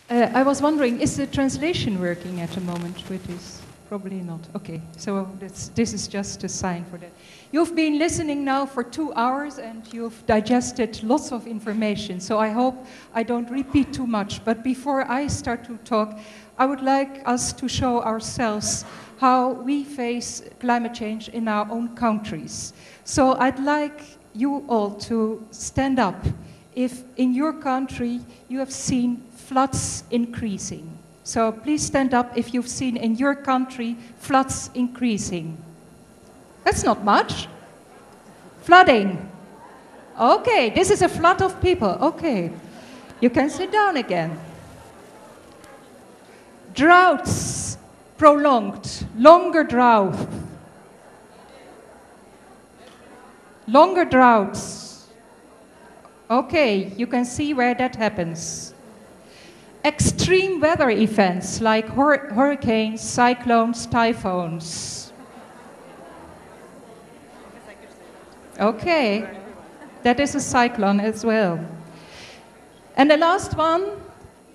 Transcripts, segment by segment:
I was wondering, is the translation working at the moment with this? Probably not. Okay, so this is just a sign for that. You've been listening now for 2 hours and you've digested lots of information, so I hope I don't repeat too much. But before I start to talk, I would like us to show ourselves how we face climate change in our own countries. So I'd like you all to stand up if in your country you have seen floods increasing. So please stand up if you've seen in your country floods increasing. That's not much. Flooding. Okay, this is a flood of people. Okay, you can sit down again. Droughts prolonged, longer drought. Longer droughts. Okay, you can see where that happens. Extreme weather events like hurricanes, cyclones, typhoons. Okay, that is a cyclone as well. And the last one,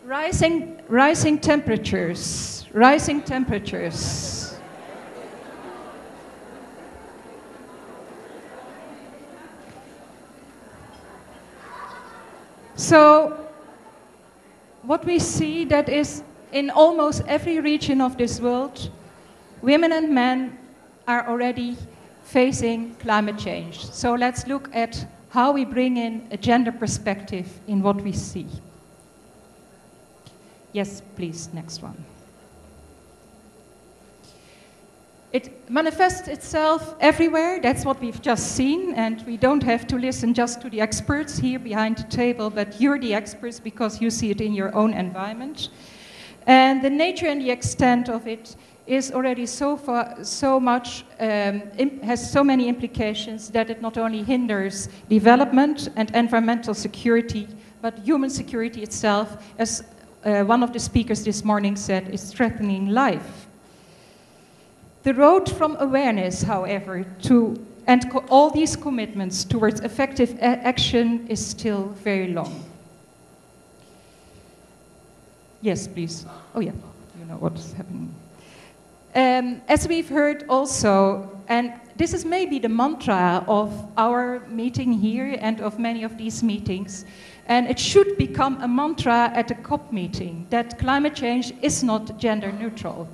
rising temperatures. Rising temperatures. So, what we see that is in almost every region of this world, women and men are already facing climate change. So let's look at how we bring in a gender perspective in what we see. Yes, please, next one. It manifests itself everywhere, that's what we've just seen, and we don't have to listen just to the experts here behind the table, but you're the experts because you see it in your own environment. And the nature and the extent of it is already has so many implications that it not only hinders development and environmental security, but human security itself, as one of the speakers this morning said, is threatening life. The road from awareness, however, and all these commitments towards effective action is still very long. Yes, please. Oh yeah, you know what's happening. As we've heard also, and this is maybe the mantra of our meeting here and of many of these meetings, and it should become a mantra at a COP meeting, that climate change is not gender neutral.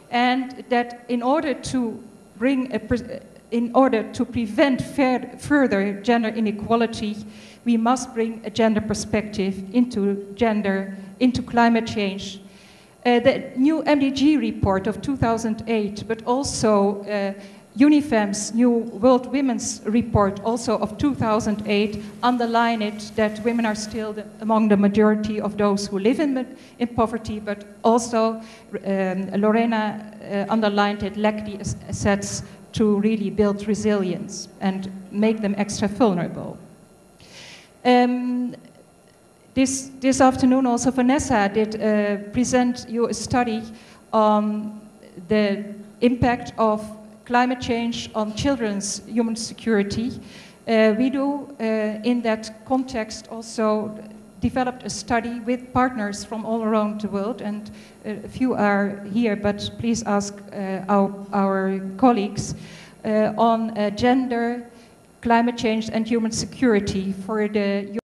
And that in order to prevent further gender inequality, we must bring a gender perspective into climate change. The new MDG report of 2008, but also UNIFEM's new World Women's Report, also of 2008, underline it that women are still among the majority of those who live in poverty, but also Lorena underlined it, lack the assets to really build resilience and make them extra vulnerable. This afternoon also Vanessa did present you a study on the impact of climate change on children's human security. We do, in that context, also developed a study with partners from all around the world, and a few are here, but please ask our colleagues on gender, climate change and human security for the